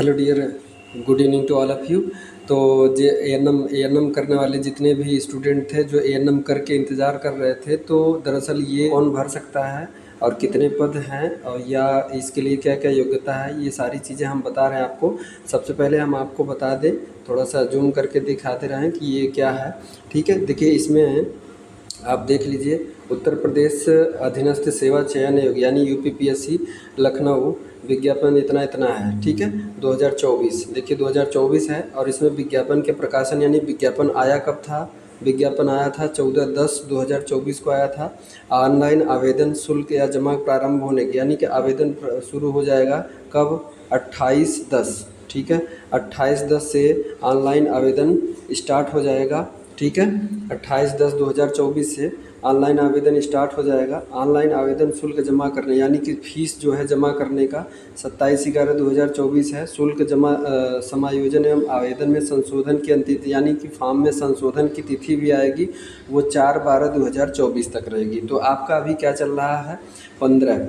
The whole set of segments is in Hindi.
Hello dear, good evening to all of you. तो जे ए एन एम करने वाले जितने भी स्टूडेंट थे जो ए एन एम करके इंतज़ार कर रहे थे, तो दरअसल ये कौन भर सकता है और कितने पद हैं और या इसके लिए क्या क्या योग्यता है, ये सारी चीज़ें हम बता रहे हैं आपको। सबसे पहले हम आपको बता दें, थोड़ा सा जूम करके दिखाते रहें कि ये क्या है। ठीक है, देखिए इसमें आप देख लीजिए, उत्तर प्रदेश अधीनस्थ सेवा चयन आयोग यानी यूपीपीएससी लखनऊ विज्ञापन इतना इतना है। ठीक है, 2024 देखिए 2024 है और इसमें विज्ञापन के प्रकाशन यानी विज्ञापन आया कब था। विज्ञापन आया था 14/10/2024 को आया था। ऑनलाइन आवेदन शुल्क या जमा प्रारंभ होने की यानी कि आवेदन शुरू हो जाएगा कब, 28/10। ठीक है, 28/10 से ऑनलाइन आवेदन स्टार्ट हो जाएगा। ठीक है, 28/10/2024 से ऑनलाइन आवेदन स्टार्ट हो जाएगा। ऑनलाइन आवेदन शुल्क जमा करने यानी कि फ़ीस जो है जमा करने का 27/11/2024 है। शुल्क जमा समायोजन एवं आवेदन में संशोधन की अंतिम यानी कि फॉर्म में संशोधन की तिथि भी आएगी, वो 4/12/2024 तक रहेगी। तो आपका अभी क्या चल रहा है, 15,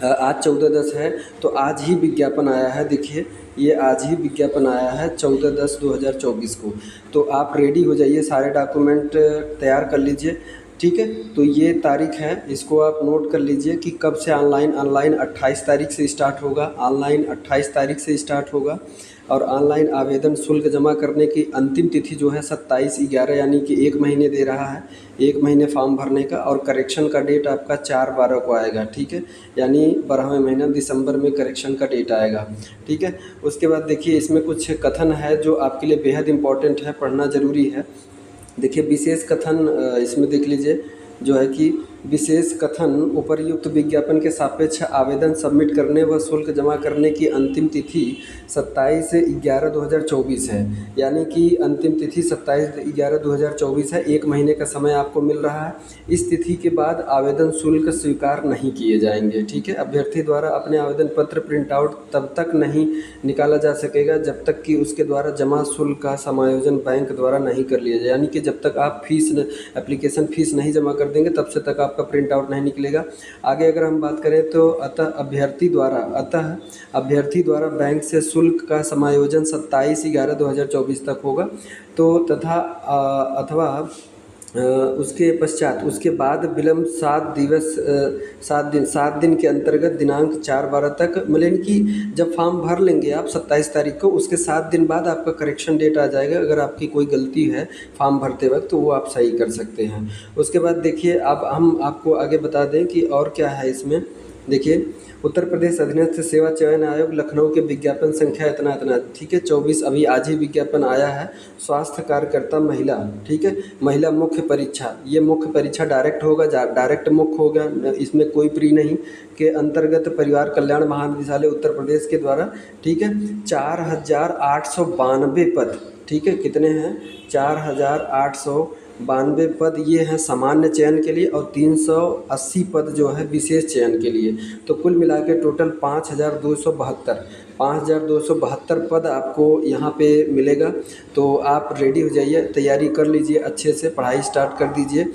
आज 14/10 है, तो आज ही विज्ञापन आया है। देखिए ये आज ही विज्ञापन आया है 14/10/2024 को। तो आप रेडी हो जाइए, सारे डॉक्यूमेंट तैयार कर लीजिए। ठीक है, तो ये तारीख है, इसको आप नोट कर लीजिए कि कब से ऑनलाइन 28 तारीख से स्टार्ट होगा। ऑनलाइन 28 तारीख से स्टार्ट होगा और ऑनलाइन आवेदन शुल्क जमा करने की अंतिम तिथि जो है 27/11 यानी कि 1 महीने दे रहा है, 1 महीने फॉर्म भरने का। और करेक्शन का डेट आपका 4/12 को आएगा। ठीक है, यानी 12वें महीना दिसंबर में करेक्शन का डेट आएगा। ठीक है, उसके बाद देखिए इसमें कुछ कथन है जो आपके लिए बेहद इम्पॉर्टेंट है, पढ़ना ज़रूरी है। देखिए विशेष कथन इसमें देख लीजिए जो है कि विशेष कथन उपर्युक्त विज्ञापन के सापेक्ष आवेदन सबमिट करने व शुल्क जमा करने की अंतिम तिथि 27/11/2024 है। यानी कि अंतिम तिथि 27/11/2024 है, 1 महीने का समय आपको मिल रहा है। इस तिथि के बाद आवेदन शुल्क स्वीकार नहीं किए जाएंगे। ठीक है, अभ्यर्थी द्वारा अपने आवेदन पत्र प्रिंट आउट तब तक नहीं निकाला जा सकेगा जब तक कि उसके द्वारा जमा शुल्क का समायोजन बैंक द्वारा नहीं कर लिया जाए। यानी कि जब तक आप एप्लीकेशन फ़ीस नहीं जमा कर देंगे तब से तक आपका प्रिंट आउट नहीं निकलेगा। आगे अगर हम बात करें तो अतः अभ्यर्थी द्वारा बैंक से शुल्क का समायोजन 27/11/2024 तक होगा। तो तथा अथवा उसके पश्चात उसके बाद विलम्ब 7 दिन के अंतर्गत दिनांक 4/12 तक, मतलब कि जब फॉर्म भर लेंगे आप 27 तारीख को, उसके 7 दिन बाद आपका करेक्शन डेट आ जाएगा। अगर आपकी कोई गलती है फॉर्म भरते वक्त तो वो आप सही कर सकते हैं। उसके बाद देखिए अब हम आपको आगे बता दें कि और क्या है इसमें। देखिए उत्तर प्रदेश अधीनस्थ सेवा चयन आयोग लखनऊ के विज्ञापन संख्या इतना इतना। ठीक है, 24 अभी आज ही विज्ञापन आया है। स्वास्थ्य कार्यकर्ता महिला, ठीक है, महिला मुख्य परीक्षा, ये मुख्य परीक्षा डायरेक्ट होगा, डायरेक्ट मुख्य होगा, इसमें कोई प्री नहीं, के अंतर्गत परिवार कल्याण महानिदेशालय उत्तर प्रदेश के द्वारा। ठीक है, 4,892 पद। ठीक है, कितने हैं, 4,892 पद ये हैं सामान्य चयन के लिए और 380 पद जो है विशेष चयन के लिए। तो कुल मिला के टोटल 5,272 पद आपको यहाँ पे मिलेगा। तो आप रेडी हो जाइए, तैयारी कर लीजिए, अच्छे से पढ़ाई स्टार्ट कर दीजिए।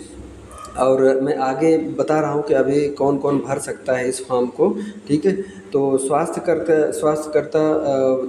और मैं आगे बता रहा हूँ कि अभी कौन कौन भर सकता है इस फॉर्म को। ठीक है, तो स्वास्थ्यकर्ता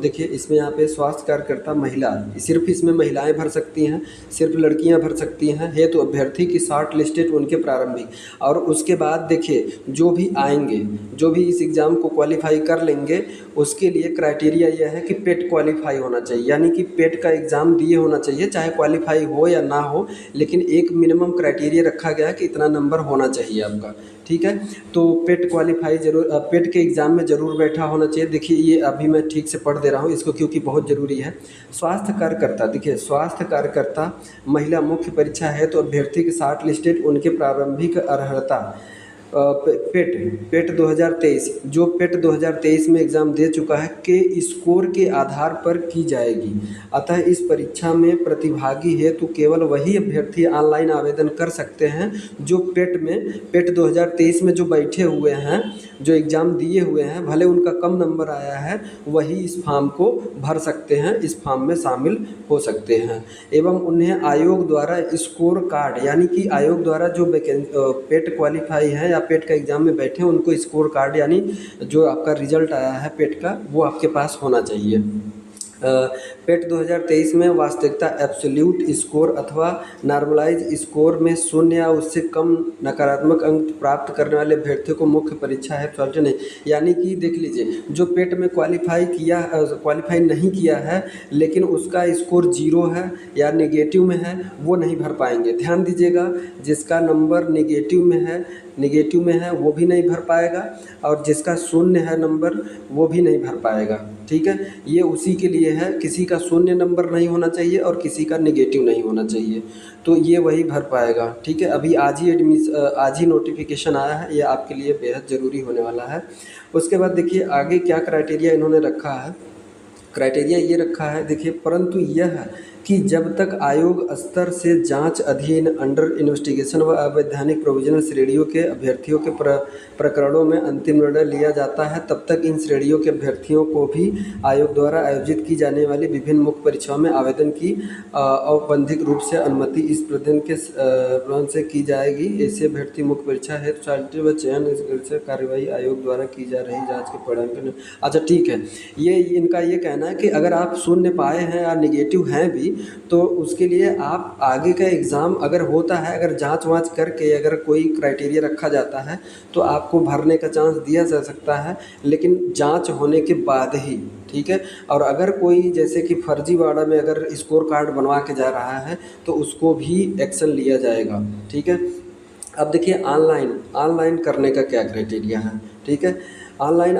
देखिए इसमें यहाँ पे स्वास्थ्य कार्यकर्ता महिला, सिर्फ इसमें महिलाएं भर सकती हैं, सिर्फ लड़कियां भर सकती हैं। है तो अभ्यर्थी की शॉर्ट लिस्टेड उनके प्रारंभिक। और उसके बाद देखिए जो भी आएंगे, जो भी इस एग्ज़ाम को क्वालिफाई कर लेंगे, उसके लिए क्राइटेरिया यह है कि पेट क्वालिफाई होना चाहिए, यानी कि पेट का एग्ज़ाम दिए होना चाहिए, चाहे क्वालिफाई हो या ना हो, लेकिन एक मिनिमम क्राइटेरिया रखा गया है कि इतना नंबर होना चाहिए आपका। ठीक है, तो पेट क्वालिफाई जरूर, पेट के एग्ज़ाम में ज़रूर बैठा होना चाहिए। देखिए ये अभी मैं ठीक से पढ़ दे रहा हूँ इसको क्योंकि बहुत ज़रूरी है। स्वास्थ्य कार्यकर्ता, देखिए स्वास्थ्य कार्यकर्ता महिला मुख्य परीक्षा है तो अभ्यर्थी के शॉर्ट लिस्टेड उनके प्रारंभिक अर्हता पेट 2023, जो पेट 2023 में एग्ज़ाम दे चुका है के स्कोर के आधार पर की जाएगी। अतः इस परीक्षा में प्रतिभागी है तो केवल वही अभ्यर्थी ऑनलाइन आवेदन कर सकते हैं जो पेट 2023 में जो बैठे हुए हैं, जो एग्ज़ाम दिए हुए हैं, भले उनका कम नंबर आया है, वही इस फॉर्म को भर सकते हैं, इस फॉर्म में शामिल हो सकते हैं। एवं उन्हें आयोग द्वारा स्कोर कार्ड, यानी कि आयोग द्वारा जो पेट क्वालिफाई हैं या पेट का एग्ज़ाम में बैठे हैं, उनको स्कोर कार्ड यानी जो आपका रिजल्ट आया है पेट का, वो आपके पास होना चाहिए। पेट 2023 में वास्तविकता एब्सोल्यूट स्कोर अथवा नॉर्मलाइज स्कोर में 0 या उससे कम नकारात्मक अंक प्राप्त करने वाले अभ्यर्थियों को मुख्य परीक्षा है सॉल्व नहीं। यानी कि देख लीजिए, जो पेट में क्वालिफाई नहीं किया है लेकिन उसका स्कोर 0 है या नेगेटिव में है, वो नहीं भर पाएंगे। ध्यान दीजिएगा, जिसका नंबर नेगेटिव में है वो भी नहीं भर पाएगा, और जिसका 0 है नंबर वो भी नहीं भर पाएगा। ठीक है, ये उसी के लिए है, किसी का 0 नंबर नहीं होना चाहिए और किसी का नेगेटिव नहीं होना चाहिए, तो ये वही भर पाएगा। ठीक है, अभी आज ही नोटिफिकेशन आया है, ये आपके लिए बेहद ज़रूरी होने वाला है। उसके बाद देखिए आगे क्या क्राइटेरिया इन्होंने रखा है। क्राइटेरिया ये रखा है, देखिए, परंतु यह कि जब तक आयोग स्तर से जांच अधीन अंडर इन्वेस्टिगेशन व अवैधानिक प्रोविजनल श्रेणियों के अभ्यर्थियों के प्रकरणों में अंतिम निर्णय लिया जाता है, तब तक इन श्रेणियों के अभ्यर्थियों को भी आयोग द्वारा आयोजित की जाने वाली विभिन्न मुख्य परीक्षाओं में आवेदन की औपबंधिक रूप से अनुमति इस प्रदान के से की जाएगी। ऐसे अभ्यर्थी मुख्य परीक्षा हेतु चार्टरी व चयन कार्यवाही आयोग द्वारा की जा रही जाँच के परिणाम। अच्छा ठीक है, ये इनका ये कहना है कि अगर आप 0 पाए हैं या निगेटिव हैं भी, तो उसके लिए आप आगे का एग्ज़ाम अगर होता है, अगर जांच वाँच करके अगर कोई क्राइटेरिया रखा जाता है तो आपको भरने का चांस दिया जा सकता है, लेकिन जांच होने के बाद ही। ठीक है, और अगर कोई जैसे कि फर्जीवाड़ा में अगर स्कोर कार्ड बनवा के जा रहा है तो उसको भी एक्शन लिया जाएगा। ठीक है, अब देखिए ऑनलाइन करने का क्या क्राइटेरिया है। ठीक है, ऑनलाइन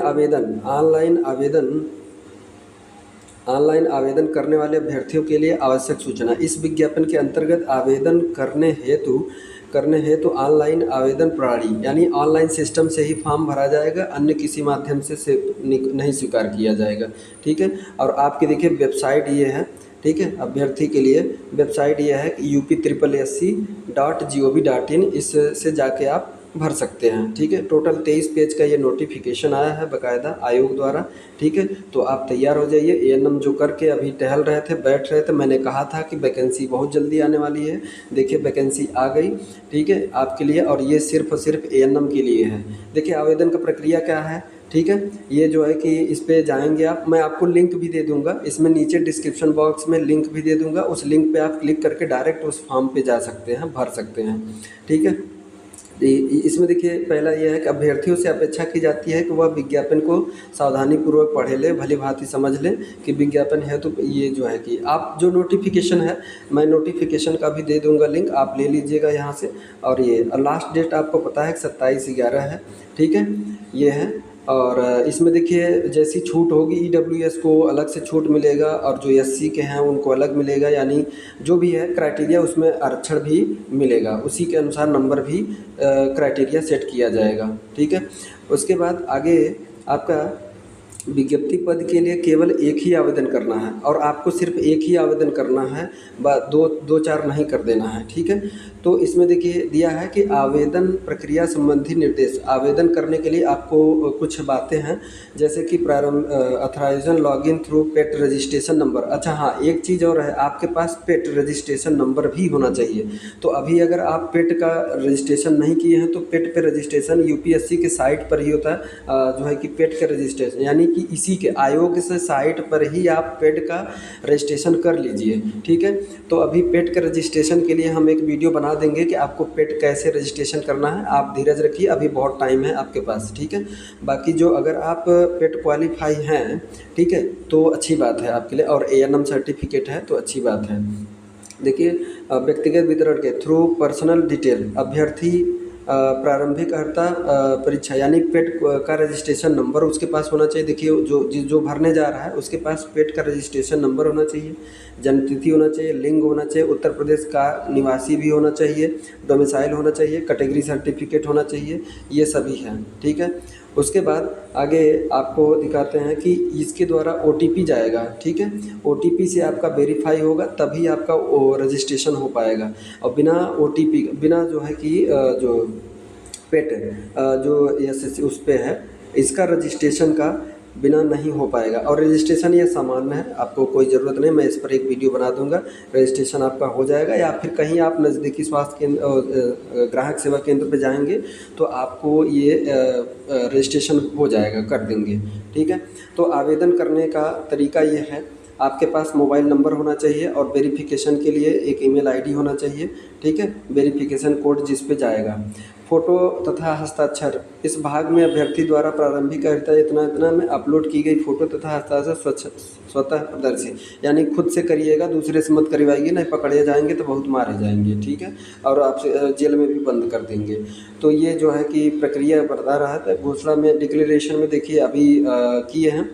आवेदन करने वाले अभ्यर्थियों के लिए आवश्यक सूचना। इस विज्ञापन के अंतर्गत आवेदन करने हेतु ऑनलाइन आवेदन प्रणाली यानी ऑनलाइन सिस्टम से ही फॉर्म भरा जाएगा, अन्य किसी माध्यम से नहीं स्वीकार किया जाएगा। ठीक है, और आपकी देखिए वेबसाइट ये है। ठीक है, अभ्यर्थी के लिए वेबसाइट ये है कि upSSC.gov.in, इससे जाके आप भर सकते हैं। ठीक है, टोटल 23 पेज का ये नोटिफिकेशन आया है बाकायदा आयोग द्वारा। ठीक है, तो आप तैयार हो जाइए। एएनएम जो करके अभी टहल रहे थे, बैठ रहे थे, मैंने कहा था कि वैकेंसी बहुत जल्दी आने वाली है। देखिए वैकेंसी आ गई। ठीक है, आपके लिए, और ये सिर्फ और सिर्फ एएनएम के लिए है। देखिए आवेदन का प्रक्रिया क्या है। ठीक है, ये जो है कि इस पे जाएंगे आप, मैं आपको लिंक भी दे दूंगा, इसमें नीचे डिस्क्रिप्शन बॉक्स में लिंक भी दे दूंगा, उस लिंक पे आप क्लिक करके डायरेक्ट उस फॉर्म पे जा सकते हैं, भर सकते हैं। ठीक है, इसमें देखिए पहला यह है कि अभ्यर्थियों से अपेक्षा की जाती है कि वह विज्ञापन को सावधानीपूर्वक पढ़े ले, भली भांति समझ लें कि विज्ञापन है। तो ये जो है कि आप जो नोटिफिकेशन है, मैं नोटिफिकेशन का भी दे दूंगा लिंक, आप ले लीजिएगा यहाँ से। और ये लास्ट डेट आपको पता है कि 27/11 है। ठीक है, ये है। और इसमें देखिए जैसी छूट होगी, ईडब्ल्यूएस को अलग से छूट मिलेगा और जो एससी के हैं उनको अलग मिलेगा, यानी जो भी है क्राइटेरिया उसमें आरक्षण भी मिलेगा, उसी के अनुसार नंबर भी क्राइटेरिया सेट किया जाएगा। ठीक है, उसके बाद आगे आपका विज्ञप्ति पद के लिए केवल एक ही आवेदन करना है, और आपको सिर्फ एक ही आवेदन करना है, दो चार नहीं कर देना है। ठीक है, तो इसमें देखिए दिया है कि आवेदन प्रक्रिया संबंधी निर्देश। आवेदन करने के लिए आपको कुछ बातें हैं, जैसे कि प्रारंभ अथराइजेशन लॉगिन थ्रू पेट रजिस्ट्रेशन नंबर। अच्छा हाँ, एक चीज़ और है, आपके पास पेट रजिस्ट्रेशन नंबर भी होना चाहिए। तो अभी अगर आप पेट का रजिस्ट्रेशन नहीं किए हैं तो पेट पे रजिस्ट्रेशन यूपीएससी के साइट पर ही होता है, जो है कि पेट का रजिस्ट्रेशन, यानी कि इसी के आयोग से साइट पर ही आप पेट का रजिस्ट्रेशन कर लीजिए। ठीक है, तो अभी पेट का रजिस्ट्रेशन के लिए हम एक वीडियो बना देंगे कि आपको पेट कैसे रजिस्ट्रेशन करना है। आप धीरज रखिए, अभी बहुत टाइम है आपके पास। ठीक है, बाकी जो अगर आप पेट क्वालिफाई हैं, ठीक है, तो अच्छी बात है आपके लिए, और एएनएम सर्टिफिकेट है तो अच्छी बात है। देखिए व्यक्तिगत वितरण के थ्रू पर्सनल डिटेल, अभ्यर्थी प्रारंभिक अर्हता परीक्षा यानी पेट का रजिस्ट्रेशन नंबर उसके पास होना चाहिए। देखिए जो भरने जा रहा है उसके पास पेट का रजिस्ट्रेशन नंबर होना चाहिए, जन्मतिथि होना चाहिए, लिंग होना चाहिए, उत्तर प्रदेश का निवासी भी होना चाहिए, डोमिसाइल होना चाहिए, कैटेगरी सर्टिफिकेट होना चाहिए, ये सभी हैं। ठीक है, उसके बाद आगे आपको दिखाते हैं कि इसके द्वारा ओटीपी जाएगा। ठीक है, ओटीपी से आपका वेरीफाई होगा, तभी आपका रजिस्ट्रेशन हो पाएगा। और बिना ओटीपी, बिना जो है कि जो पेट जो एसएससी उस पे है, इसका रजिस्ट्रेशन का बिना नहीं हो पाएगा। और रजिस्ट्रेशन ये सामान्य है, आपको कोई ज़रूरत नहीं, मैं इस पर एक वीडियो बना दूंगा, रजिस्ट्रेशन आपका हो जाएगा। या फिर कहीं आप नज़दीकी स्वास्थ्य केंद्र ग्राहक सेवा केंद्र पे जाएंगे तो आपको ये रजिस्ट्रेशन हो जाएगा, कर देंगे, ठीक है। तो आवेदन करने का तरीका ये है, आपके पास मोबाइल नंबर होना चाहिए और वेरिफिकेशन के लिए एक ईमेल आईडी होना चाहिए, ठीक है। वेरिफिकेशन कोड जिस पे जाएगा, फ़ोटो तथा हस्ताक्षर, इस भाग में अभ्यर्थी द्वारा प्रारंभिक अर्हता इतना में अपलोड की गई फ़ोटो तथा हस्ताक्षर स्वतः प्रदर्शित, यानी खुद से करिएगा, दूसरे से मत करवाइए, नहीं पकड़े जाएंगे तो बहुत मारे जाएंगे, ठीक है, और आपसे जेल में भी बंद कर देंगे। तो ये जो है कि प्रक्रिया बता रहा है। घोषणा में डिक्लेरेशन में देखिए अभी किए हैं,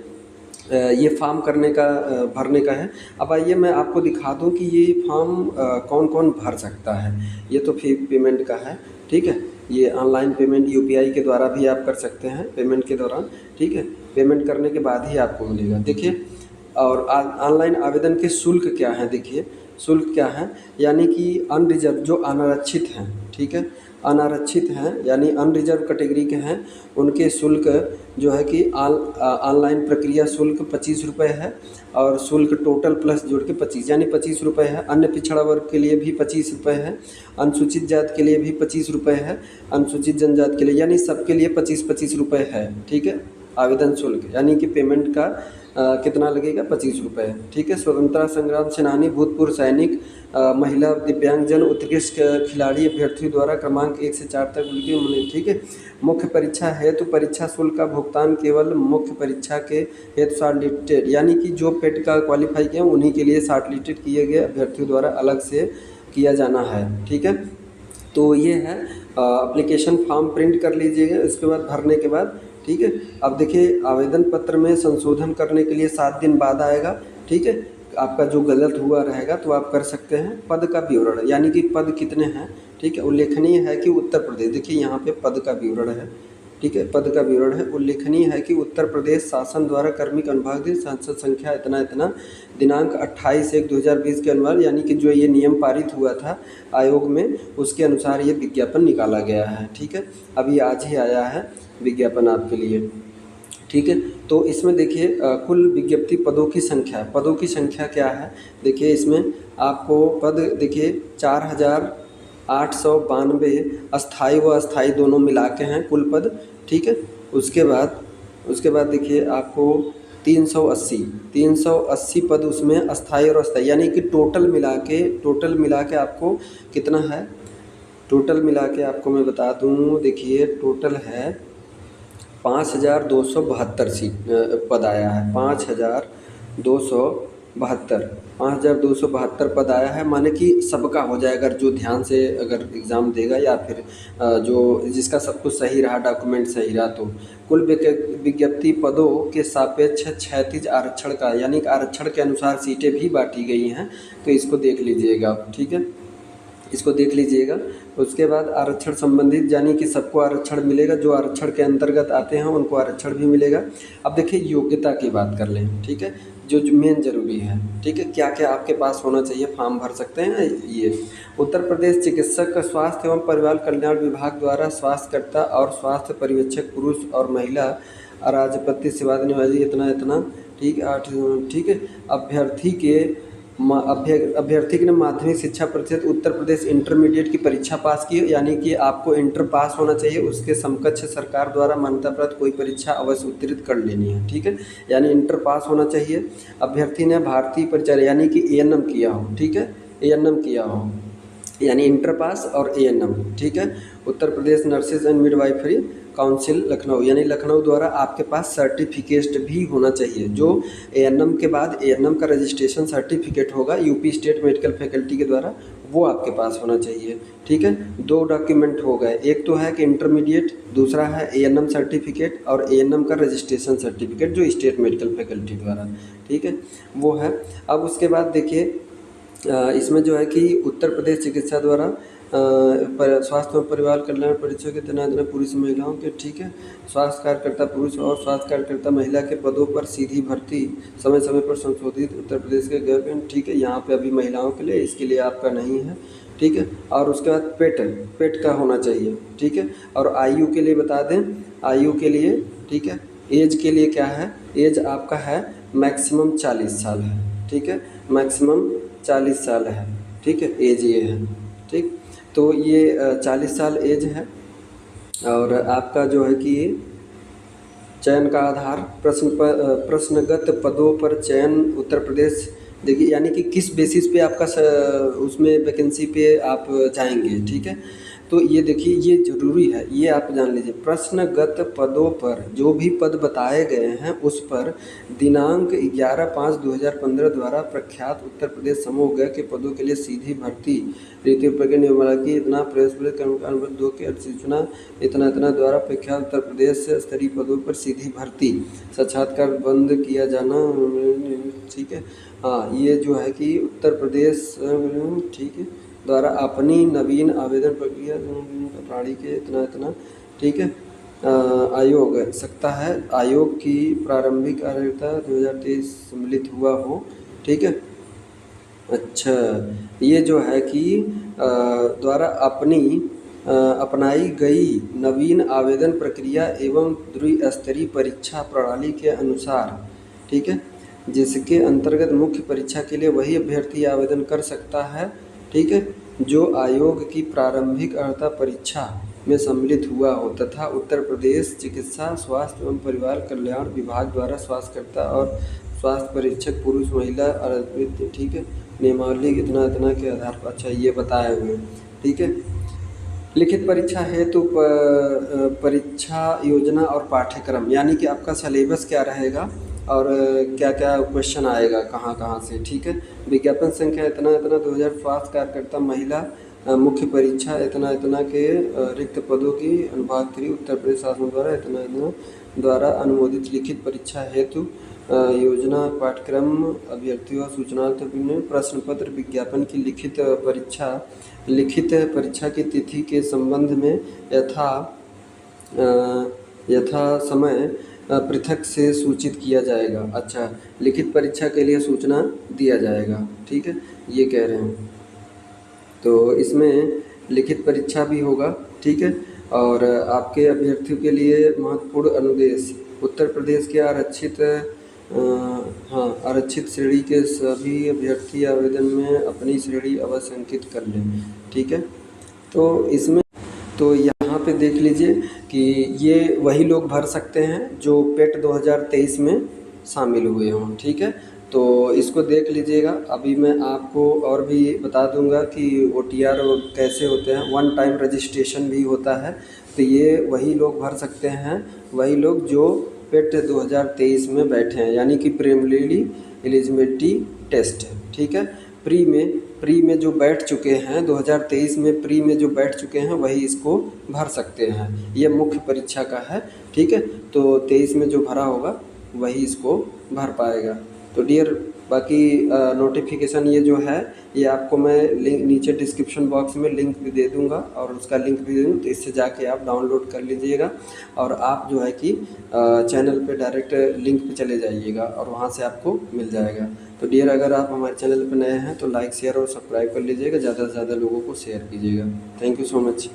ये फॉर्म करने का भरने का है। अब आइए मैं आपको दिखा दूं कि ये फॉर्म कौन कौन भर सकता है। ये तो फी पेमेंट का है, ठीक है। ये ऑनलाइन पेमेंट यूपीआई के द्वारा भी आप कर सकते हैं पेमेंट के दौरान, ठीक है। पेमेंट करने के बाद ही आपको मिलेगा, देखिए। और ऑनलाइन आवेदन के शुल्क क्या है, देखिए शुल्क क्या है, यानी कि अनरिजर्व जो अनारक्षित हैं, ठीक है, अनारक्षित हैं यानी अनरिजर्व कैटेगरी के हैं, उनके शुल्क जो है कि ऑनलाइन प्रक्रिया शुल्क 25 रुपये है, और शुल्क टोटल प्लस जोड़ के 25 यानी 25 रुपये है। अन्य पिछड़ा वर्ग के लिए भी 25 रुपये है, अनुसूचित जाति के लिए भी 25 रुपये है, अनुसूचित जनजाति के लिए, यानी सबके लिए 25-25 रुपये है, ठीक है। आवेदन शुल्क यानी कि पेमेंट का कितना लगेगा, 25 रुपये, ठीक है। स्वतंत्रता संग्राम सेनानी, भूतपूर्व सैनिक, महिला, दिव्यांगजन, उत्कृष्ट खिलाड़ी अभ्यर्थियों द्वारा क्रमांक 1 से 4 तक मिले, ठीक है। मुख्य परीक्षा हेतु परीक्षा शुल्क का भुगतान केवल मुख्य परीक्षा के हेतु शॉर्टलिस्टेड, यानी कि जो पेट का क्वालिफाई किए उन्हीं के लिए शॉर्टलिस्टेड किए गए अभ्यर्थियों द्वारा अलग से किया जाना है, ठीक है। तो ये है, एप्लीकेशन फॉर्म प्रिंट कर लीजिएगा इसके बाद भरने के बाद, ठीक है। अब देखिए आवेदन पत्र में संशोधन करने के लिए 7 दिन बाद आएगा, ठीक है। आपका जो गलत हुआ रहेगा तो आप कर सकते हैं। पद का विवरण यानी कि पद कितने हैं, ठीक है। उल्लेखनीय है कि उत्तर प्रदेश, देखिए यहाँ पे पद का विवरण है, ठीक है, पद का विवरण है। उल्लेखनीय है कि उत्तर प्रदेश शासन द्वारा कार्मिक अनुभाग सांसद संख्या इतना इतना, दिनांक 28/1/2020 के अनुसार, यानी कि जो ये नियम पारित हुआ था आयोग में उसके अनुसार ये विज्ञापन निकाला गया है, ठीक है। अभी आज ही आया है विज्ञापन आपके लिए, ठीक है। तो इसमें देखिए कुल विज्ञप्ति पदों की संख्या क्या है, देखिए इसमें आपको पद देखिए 4892 अस्थाई व अस्थाई दोनों मिला के हैं कुल पद, ठीक है। उसके बाद देखिए आपको 380 पद उसमें अस्थाई और अस्थाई, यानी कि टोटल मिला के आपको कितना है, टोटल मिला के आपको मैं बता दूं, देखिए टोटल है 5272 सीट पद आया है, 5272 पद आया है, माने कि सबका हो जाए अगर जो ध्यान से अगर एग्ज़ाम देगा या फिर जो जिसका सब कुछ सही रहा, डॉक्यूमेंट सही रहा। तो कुल विज्ञप्ति पदों के सापेक्ष क्षैतिज आरक्षण का, यानी कि आरक्षण के अनुसार सीटें भी बांटी गई हैं, तो इसको देख लीजिएगा, ठीक है, इसको देख लीजिएगा। उसके बाद आरक्षण संबंधित, यानी कि सबको आरक्षण मिलेगा, जो आरक्षण के अंतर्गत आते हैं उनको आरक्षण भी मिलेगा। अब देखिए योग्यता की बात कर लें, ठीक है, जो मेन जरूरी है, ठीक है, क्या क्या आपके पास होना चाहिए, फॉर्म भर सकते हैं ये। उत्तर प्रदेश चिकित्सक स्वास्थ्य एवं परिवार कल्याण विभाग द्वारा स्वास्थ्यकर्ता और स्वास्थ्य पर्यवेक्षक पुरुष और महिला अराजपत्य सेवा देने वाली इतना, ठीक है। अभ्यर्थी ने माध्यमिक शिक्षा परिषद उत्तर प्रदेश इंटरमीडिएट की परीक्षा पास की, यानी कि आपको इंटर पास होना चाहिए, उसके समकक्ष सरकार द्वारा मान्यता प्राप्त कोई परीक्षा अवश्य उत्तीर्ण कर लेनी है, ठीक है, यानी इंटर पास होना चाहिए। अभ्यर्थी ने भारतीय परिचय यानी कि एएनएम किया हो, ठीक है, एएनएम किया हो, यानी इंटर पास और एएनएम, ठीक है। Uttar Pradesh nurses and midwifery council Lucknow, यानी लखनऊ द्वारा आपके पास सर्टिफिकेट भी होना चाहिए, जो एएनएम के बाद एएनएम का रजिस्ट्रेशन सर्टिफिकेट होगा यूपी स्टेट मेडिकल फैकल्टी के द्वारा, वो आपके पास होना चाहिए, ठीक है। 2 डॉक्यूमेंट हो गए, एक तो है कि इंटरमीडिएट, दूसरा है एएनएम सर्टिफिकेट और एएनएम का रजिस्ट्रेशन सर्टिफिकेट जो स्टेट मेडिकल फैकल्टी द्वारा, ठीक है, वो है। अब उसके बाद देखिए इसमें जो है कि उत्तर प्रदेश चिकित्सा द्वारा पर स्वास्थ्य एवं परिवार कल्याण परीक्षा के तैनात पुरुष महिलाओं के, ठीक है। स्वास्थ्य कार्यकर्ता पुरुष और स्वास्थ्य कार्यकर्ता महिला के पदों पर सीधी भर्ती समय समय पर संशोधित उत्तर प्रदेश के गैर, ठीक है। यहाँ पे अभी महिलाओं के लिए, इसके लिए आपका नहीं है, ठीक है। और उसके बाद पेट का होना चाहिए, ठीक है। और आयु के लिए बता दें, आयु के लिए, ठीक है, एज के लिए क्या है, एज आपका है मैक्सिमम 40 साल है, ठीक है, मैक्सिमम 40 साल है, ठीक है, एज ये है, ठीक। तो ये 40 साल एज है। और आपका जो है कि चयन का आधार प्रश्नगत पदों पर चयन उत्तर प्रदेश, देखिए यानी कि किस बेसिस पे आपका उसमें वैकेंसी पे आप जाएंगे, ठीक है। तो ये देखिए, ये ज़रूरी है, ये आप जान लीजिए। प्रश्नगत पदों पर जो भी पद बताए गए हैं उस पर दिनांक 11/5/2015 द्वारा प्रख्यात उत्तर प्रदेश समूह ग के पदों के लिए सीधी भर्ती रीति प्रक्रिया निर्माण की इतना अनुबंध 2 के अधिसूचना इतना द्वारा प्रख्यात उत्तर प्रदेश स्तरीय पदों पर सीधी भर्ती साक्षात्कार बंद किया जाना, ठीक है। हाँ, ये जो है कि उत्तर प्रदेश, ठीक है, द्वारा अपनी नवीन आवेदन प्रक्रिया प्रणाली के इतना, ठीक है। आयोग सकता है आयोग की प्रारंभिक कार्यता 2023 सम्मिलित हुआ हो, ठीक है। अच्छा, ये जो है कि द्वारा अपनाई गई नवीन आवेदन प्रक्रिया एवं द्विस्तरीय परीक्षा प्रणाली के अनुसार, ठीक है, जिसके अंतर्गत मुख्य परीक्षा के लिए वही अभ्यर्थी आवेदन कर सकता है, ठीक है, जो आयोग की प्रारंभिक अर्हता परीक्षा में सम्मिलित हुआ हो तथा उत्तर प्रदेश चिकित्सा स्वास्थ्य एवं परिवार कल्याण विभाग द्वारा स्वास्थ्यकर्ता और स्वास्थ्य परीक्षक पुरुष महिला आरक्षित, ठीक है, नियमावली इतना के आधार पर, अच्छा ये बताए हुए, ठीक है। लिखित परीक्षा हेतु परीक्षा योजना और पाठ्यक्रम, यानी कि आपका सिलेबस क्या रहेगा और क्या क्या क्वेश्चन आएगा कहाँ से, ठीक है। विज्ञापन संख्या इतना 2000 स्वास्थ्य कार्यकर्ता महिला मुख्य परीक्षा इतना के रिक्त पदों की अनुभाग 3 उत्तर प्रदेश शासन द्वारा इतना द्वारा अनुमोदित लिखित परीक्षा हेतु योजना पाठ्यक्रम अभ्यर्थियों सूचनार्थ प्रश्न पत्र विज्ञापन की लिखित परीक्षा की तिथि के संबंध में यथा समय पृथक से सूचित किया जाएगा। अच्छा, लिखित परीक्षा के लिए सूचना दिया जाएगा, ठीक है, ये कह रहे हैं। तो इसमें लिखित परीक्षा भी होगा, ठीक है। और आपके अभ्यर्थियों के लिए महत्वपूर्ण अनुदेश, उत्तर प्रदेश के आरक्षित श्रेणी के सभी अभ्यर्थी आवेदन में अपनी श्रेणी अवश्य अंकित कर लें, ठीक है। तो इसमें तो यहाँ पे देख लीजिए कि ये वही लोग भर सकते हैं जो पेट 2023 में शामिल हुए हों, ठीक है। तो इसको देख लीजिएगा। अभी मैं आपको और भी बता दूंगा कि OTR कैसे होते हैं, 1 टाइम रजिस्ट्रेशन भी होता है। तो ये वही लोग भर सकते हैं, वही लोग जो पेट 2023 में बैठे हैं, यानी कि प्रीलिमिनरी एलिजिबिलिटी टेस्ट, ठीक है। प्री में जो बैठ चुके हैं 2023 में, प्री में जो बैठ चुके हैं वही इसको भर सकते हैं। ये मुख्य परीक्षा का है, ठीक है। तो 23 में जो भरा होगा वही इसको भर पाएगा। तो डियर, बाकी नोटिफिकेशन ये जो है ये आपको मैं लिंक नीचे डिस्क्रिप्शन बॉक्स में लिंक भी दे दूंगा और उसका लिंक भी दे दूँगा, तो इससे जाके आप डाउनलोड कर लीजिएगा और आप जो है कि चैनल पे डायरेक्ट लिंक पे चले जाइएगा और वहाँ से आपको मिल जाएगा। तो डियर, अगर आप हमारे चैनल पर नए हैं तो लाइक शेयर और सब्सक्राइब कर लीजिएगा, ज़्यादा से ज़्यादा लोगों को शेयर कीजिएगा। Thank you so much.